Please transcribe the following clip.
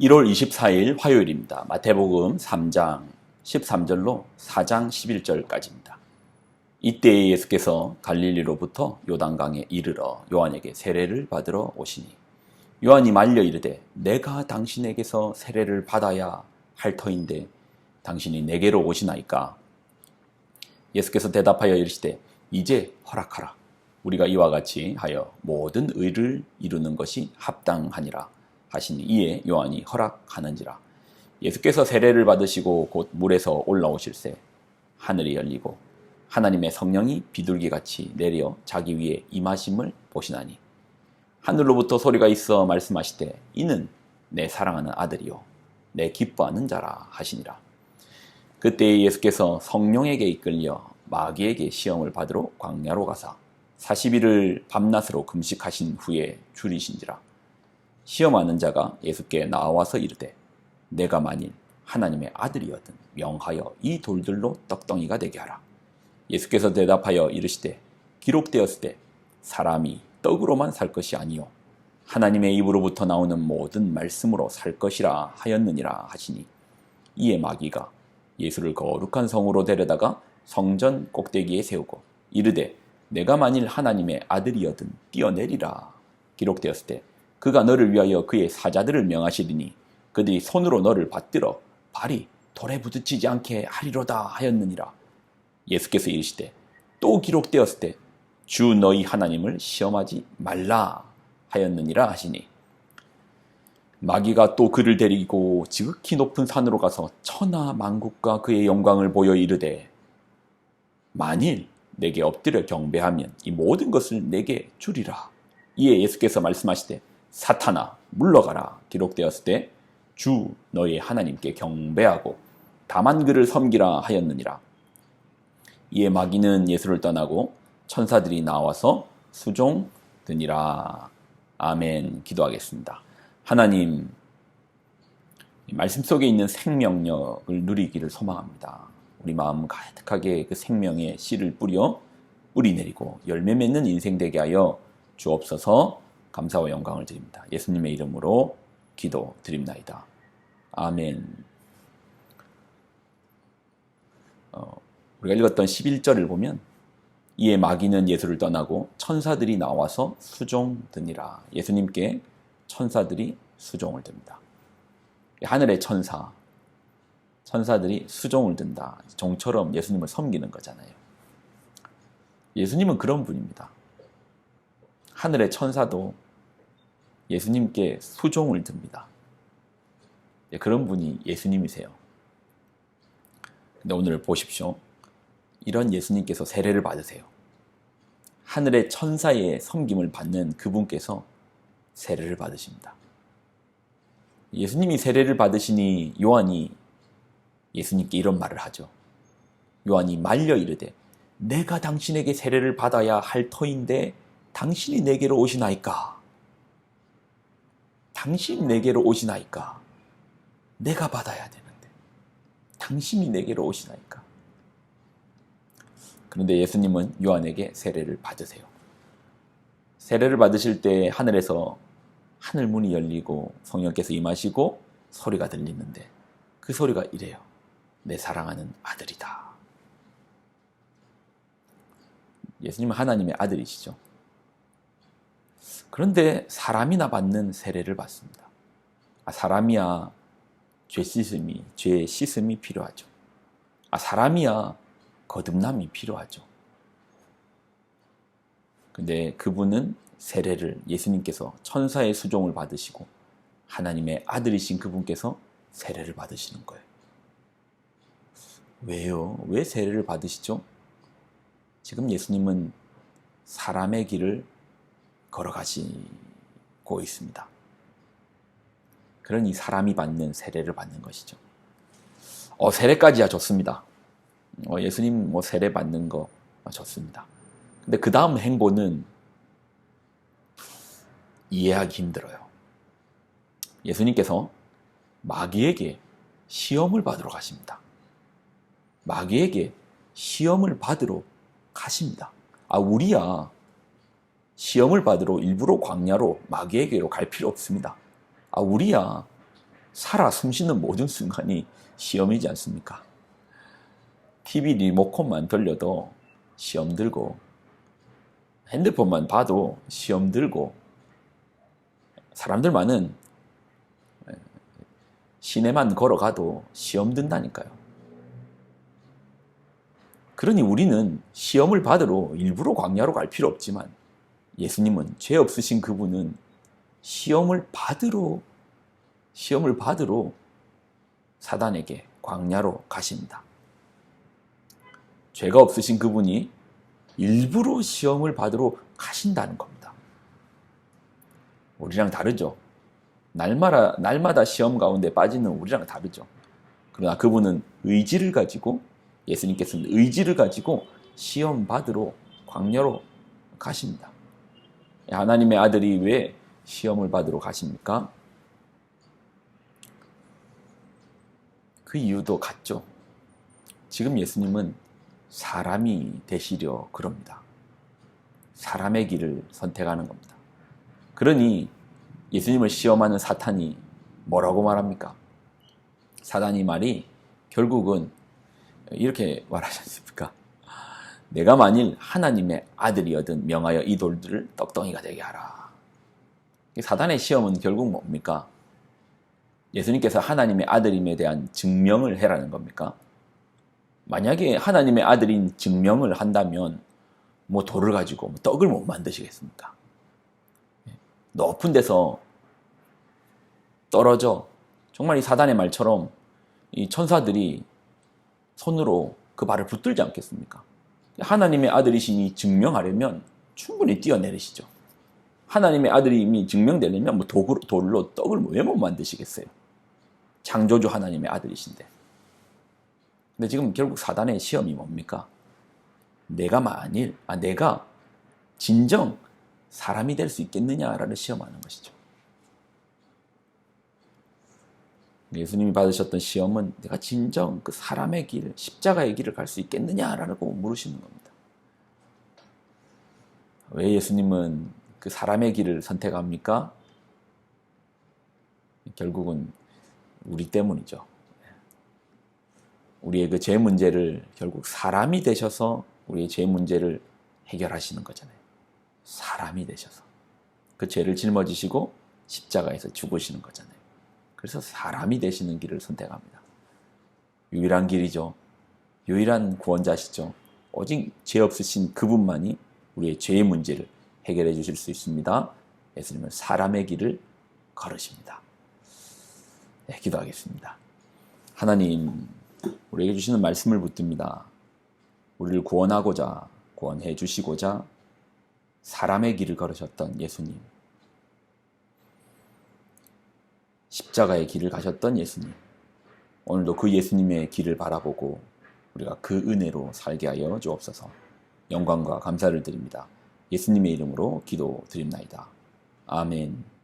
1월 24일 화요일입니다. 마태복음 3장 13절로 4장 11절까지입니다. 이때 예수께서 갈릴리로부터 요단강에 이르러 요한에게 세례를 받으러 오시니 요한이 말려 이르되 내가 당신에게서 세례를 받아야 할 터인데 당신이 내게로 오시나이까. 예수께서 대답하여 이르시되 이제 허락하라. 우리가 이와 같이 하여 모든 의를 이루는 것이 합당하니라 하시니 이에 요한이 허락하는지라. 예수께서 세례를 받으시고 곧 물에서 올라오실새 하늘이 열리고 하나님의 성령이 비둘기같이 내려 자기 위에 임하심을 보시나니 하늘로부터 소리가 있어 말씀하시되 이는 내 사랑하는 아들이요 내 기뻐하는 자라 하시니라. 그때 예수께서 성령에게 이끌려 마귀에게 시험을 받으러 광야로 가사 40일을 밤낮으로 금식하신 후에 줄이신지라. 시험하는 자가 예수께 나와서 이르되 내가 만일 하나님의 아들이거든 명하여 이 돌들로 떡덩이가 되게 하라. 예수께서 대답하여 이르시되 기록되었으되 사람이 떡으로만 살 것이 아니요 하나님의 입으로부터 나오는 모든 말씀으로 살 것이라 하였느니라 하시니 이에 마귀가 예수를 거룩한 성으로 데려다가 성전 꼭대기에 세우고 이르되 내가 만일 하나님의 아들이거든 뛰어내리라. 기록되었으되 그가 너를 위하여 그의 사자들을 명하시리니 그들이 손으로 너를 받들어 발이 돌에 부딪히지 않게 하리로다 하였느니라. 예수께서 이르시되 또 기록되었으되 주 너희 하나님을 시험하지 말라 하였느니라 하시니 마귀가 또 그를 데리고 지극히 높은 산으로 가서 천하 만국과 그의 영광을 보여 이르되 만일 내게 엎드려 경배하면 이 모든 것을 내게 주리라. 이에 예수께서 말씀하시되 사탄아 물러가라. 기록되었으되 주 너희 하나님께 경배하고 다만 그를 섬기라 하였느니라. 이에 마귀는 예수를 떠나고 천사들이 나와서 수종드니라. 아멘. 기도하겠습니다. 하나님, 말씀 속에 있는 생명력을 누리기를 소망합니다. 우리 마음 가득하게 그 생명의 씨를 뿌려 뿌리 내리고 열매 맺는 인생 되게 하여 주옵소서. 감사와 영광을 드립니다. 예수님의 이름으로 기도드립나이다. 아멘. 우리가 읽었던 11절을 보면 이에 마귀는 예수를 떠나고 천사들이 나와서 수종드니라. 예수님께 천사들이 수종을 듭니다. 하늘의 천사들이 수종을 든다. 종처럼 예수님을 섬기는 거잖아요. 예수님은 그런 분입니다. 하늘의 천사도 예수님께 수종을 듭니다. 그런 분이 예수님이세요. 근데 오늘 보십시오. 이런 예수님께서 세례를 받으세요. 하늘의 천사의 섬김을 받는 그분께서 세례를 받으십니다. 예수님이 세례를 받으시니 요한이 예수님께 이런 말을 하죠. 요한이 말려 이르되 내가 당신에게 세례를 받아야 할 터인데 당신이 내게로 오시나이까. 당신이 내게로 오시나이까. 내가 받아야 되는데 당신이 내게로 오시나이까. 그런데 예수님은 요한에게 세례를 받으세요. 세례를 받으실 때 하늘에서 하늘 문이 열리고 성령께서 임하시고 소리가 들리는데 그 소리가 이래요. 내 사랑하는 아들이다. 예수님은 하나님의 아들이시죠. 그런데 사람이나 받는 세례를 받습니다. 사람이야 죄 씻음이 필요하죠. 사람이야 거듭남이 필요하죠. 근데 그분은 세례를 예수님께서 천사의 수종을 받으시고 하나님의 아들이신 그분께서 세례를 받으시는 거예요. 왜요? 왜 세례를 받으시죠? 지금 예수님은 사람의 길을 걸어가시고 있습니다. 그러니 사람이 받는 세례를 받는 것이죠. 세례까지야 좋습니다. 예수님 세례 받는 거 좋습니다. 근데 그 다음 행보는 이해하기 힘들어요. 예수님께서 마귀에게 시험을 받으러 가십니다. 마귀에게 시험을 받으러 가십니다. 우리야 시험을 받으러 일부러 광야로 마귀에게로 갈 필요 없습니다. 우리야 살아 숨쉬는 모든 순간이 시험이지 않습니까? TV 리모컨만 돌려도 시험 들고, 핸드폰만 봐도 시험 들고, 사람들 많은 시내만 걸어가도 시험 든다니까요. 그러니 우리는 시험을 받으러 일부러 광야로 갈 필요 없지만, 예수님은, 죄 없으신 그분은 시험을 받으러 사단에게 광야로 가십니다. 죄가 없으신 그분이 일부러 시험을 받으러 가신다는 겁니다. 우리랑 다르죠. 날마다 시험 가운데 빠지는 우리랑 다르죠. 그러나 그분은 의지를 가지고, 예수님께서는 의지를 가지고 시험 받으러 광야로 가십니다. 하나님의 아들이 왜 시험을 받으러 가십니까? 그 이유도 같죠. 지금 예수님은 사람이 되시려 그럽니다. 사람의 길을 선택하는 겁니다. 그러니 예수님을 시험하는 사탄이 뭐라고 말합니까? 사단이 말이 결국은 이렇게 말하지 않습니까? 내가 만일 하나님의 아들이거든 명하여 이 돌들을 떡덩이가 되게 하라. 사단의 시험은 결국 뭡니까? 예수님께서 하나님의 아들임에 대한 증명을 해라는 겁니까? 만약에 하나님의 아들인 증명을 한다면 뭐 돌을 가지고 떡을 못 만드시겠습니까? 높은 데서 떨어져, 정말 이 사단의 말처럼 이 천사들이 손으로 그 발을 붙들지 않겠습니까? 하나님의 아들이시니 증명하려면 충분히 뛰어내리시죠. 하나님의 아들이 이미 증명되려면 뭐 돌로 떡을 왜 못 만드시겠어요? 창조주 하나님의 아들이신데. 근데 지금 결국 사단의 시험이 뭡니까? 내가 진정 사람이 될 수 있겠느냐라는 시험하는 것이죠. 예수님이 받으셨던 시험은 내가 진정 그 사람의 길, 십자가의 길을 갈 수 있겠느냐라고 물으시는 겁니다. 왜 예수님은 그 사람의 길을 선택합니까? 결국은 우리 때문이죠. 우리의 그 죄 문제를 결국 사람이 되셔서 우리의 죄 문제를 해결하시는 거잖아요. 사람이 되셔서 그 죄를 짊어지시고 십자가에서 죽으시는 거잖아요. 그래서 사람이 되시는 길을 선택합니다. 유일한 길이죠. 유일한 구원자시죠. 오직 죄 없으신 그분만이 우리의 죄의 문제를 해결해 주실 수 있습니다. 예수님은 사람의 길을 걸으십니다. 네, 기도하겠습니다. 하나님, 우리에게 주시는 말씀을 붙듭니다. 우리를 구원하고자, 구원해 주시고자 사람의 길을 걸으셨던 예수님, 십자가의 길을 가셨던 예수님, 오늘도 그 예수님의 길을 바라보고 우리가 그 은혜로 살게 하여 주옵소서. 영광과 감사를 드립니다. 예수님의 이름으로 기도드립나이다. 아멘.